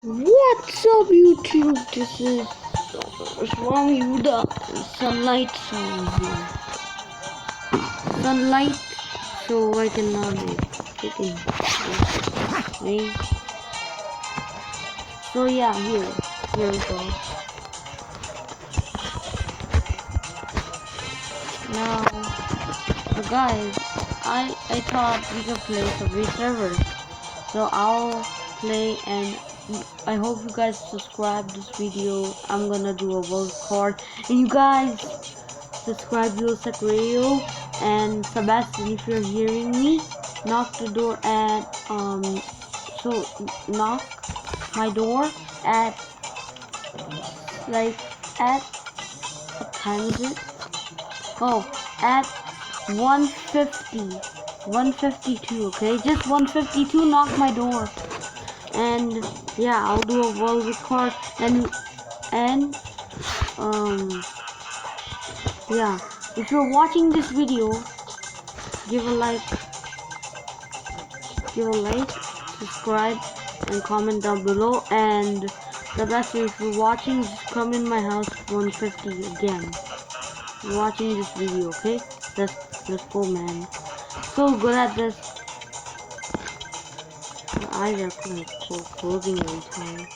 What's up, YouTube? This is Swami Buddha. Sunlight, sunlight, so I cannot be taking me. So yeah, here we go. Now, so guys, I thought we could play some servers, so I'll play and. I hope you guys subscribe this video. I'm gonna do a world record, and you guys subscribe Yosek Radio. And Sebastian, if you're hearing me, knock the door at so knock my door at what time is it? Oh, at 152. Okay, just 152. Knock my door. And yeah, I'll do a world record and yeah, if you're watching this video, give a like, subscribe, and comment down below. And the best is, if you're watching, just come in my house 150 again. You're watching this video, okay? Let's go, man. So good at this. My eyes are kind of closing every time.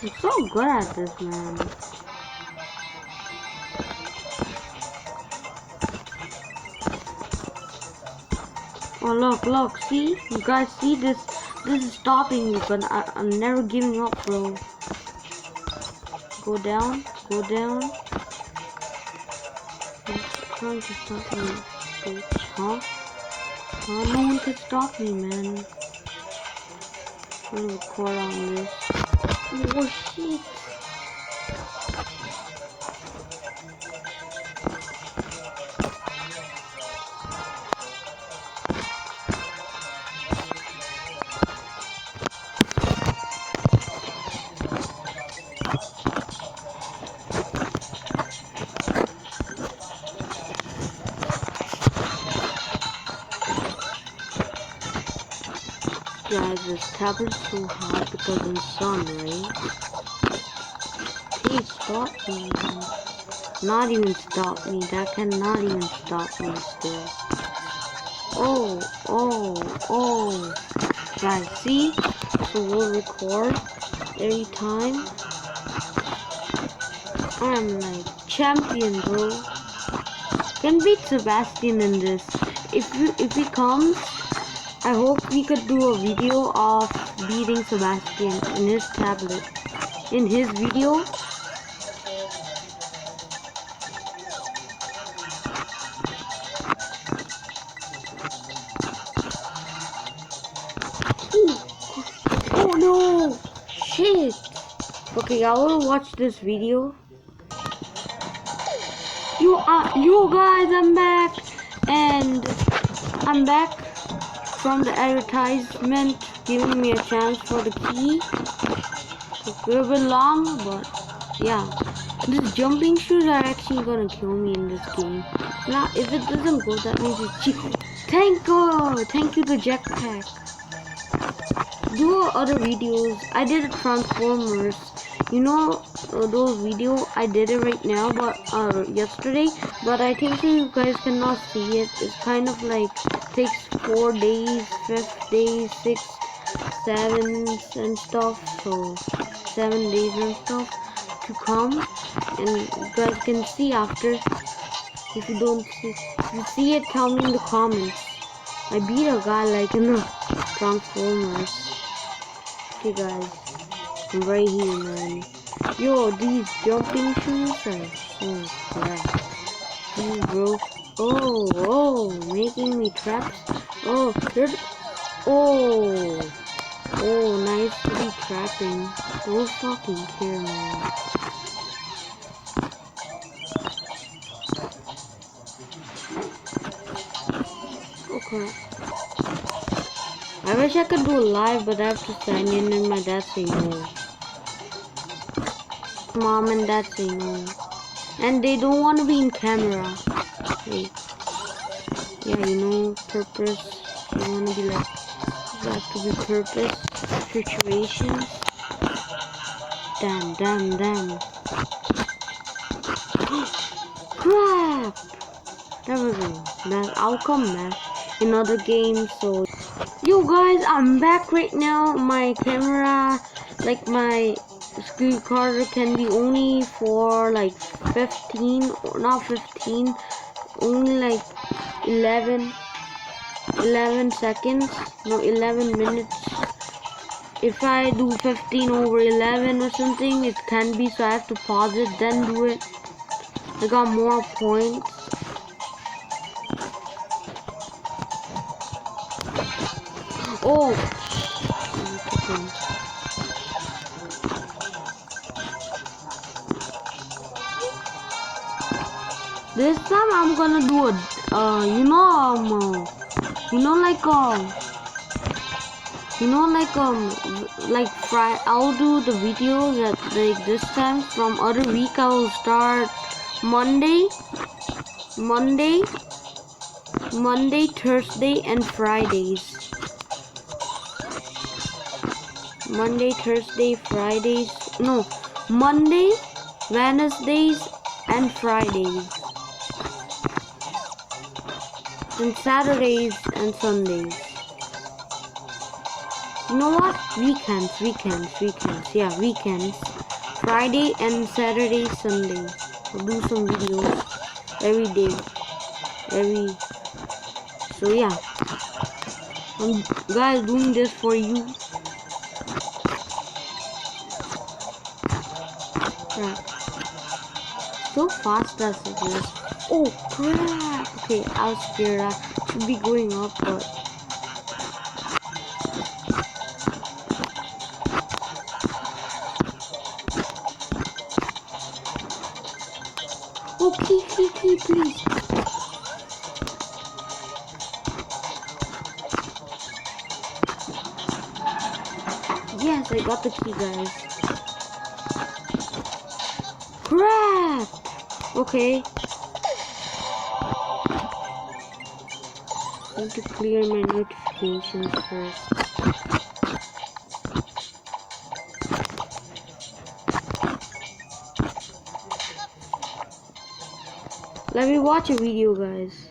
I'm so good at this, man. Oh look, see? You guys see this? This is stopping me, but I'm never giving up, bro. Go down. Trying to stop me, bitch, huh? No one can stop me, man. I'm gonna record on this. Oh shit. Guys, this tablet's so hot because of the sun, right? Please stop me. Not even stop me. That cannot even stop me still. Oh. Guys, see? So we'll record every time. I'm like champion, bro. Can beat Sebastian in this. If he comes, I hope we could do a video of beating Sebastian in his tablet. In his video. Oh no! Shit! Okay, I will watch this video. You guys, I'm back! And I'm back from the advertisement giving me a chance for the key. It's a little bit long, but yeah. These jumping shoes are actually gonna kill me in this game. Now, if it doesn't go, that means it's cheap. Thank you to Jetpack. Do other videos. I did Transformers. You know those videos? I did it right now, but yesterday. But I think you guys cannot see it. It's kind of like takes 4 days, 5th day, 6, 7 and stuff. So 7 days and stuff to come, and you guys can see after. If you don't see, if you see it, tell me in the comments. I beat a guy like in the Transformers. Okay guys, I'm right here, man. Yo, these jumping shoes are so crap. Bro. Oh, making me traps. Oh, there's. Oh just to be trapping. Don't fucking care, man. Okay. I wish I could do a live, but I have to sign in and my dad say no. Mom and dad say no. And they don't want to be in camera. Like, yeah, you know, purpose. They want to be like, you have to be purpose situations. Damn. Crap! There we go. Man, I'll come back in other games. So, yo guys, I'm back right now. My camera, like my screen recorder, can be only for like 15, or not 15, only like 11 seconds, no 11 minutes. If I do 15 over 11 or something, it can be, so I have to pause it, then do it. I got more points. Oh! This time I'm gonna do a, I'll do the videos at like this time. From other week I'll start Monday, Thursday, and Fridays. Monday, Wednesdays, and Fridays. And Saturdays and Sundays. You know what? Weekends. Yeah, weekends. Friday and Saturday, Sunday. I'll do some videos every day. So yeah. I'm guys doing this for you. Crap. So fast as it is. Oh crap! Okay, I was scared. I should be going up, but oh, key, please. Yes, I got the key, guys. Crap! Okay. I need to clear my notifications first. Let me watch a video, guys.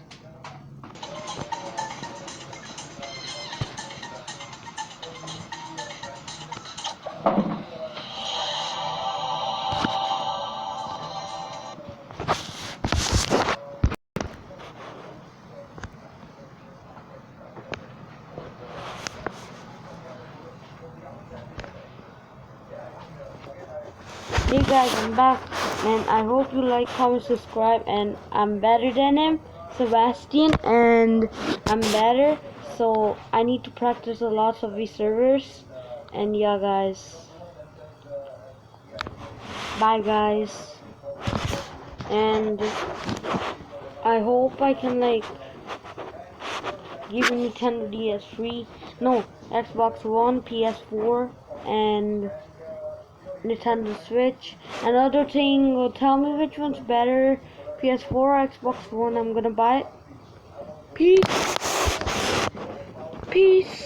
Hey guys, I'm back, and I hope you like, comment, subscribe. And I'm better than him, Sebastian, and I'm better, so I need to practice a lot of these servers. And yeah guys, bye guys, and I hope I can like give you Nintendo DS free, no, Xbox One, PS4, and Nintendo Switch. Another thing, tell me which one's better, PS4 or Xbox One. I'm gonna buy it. Peace.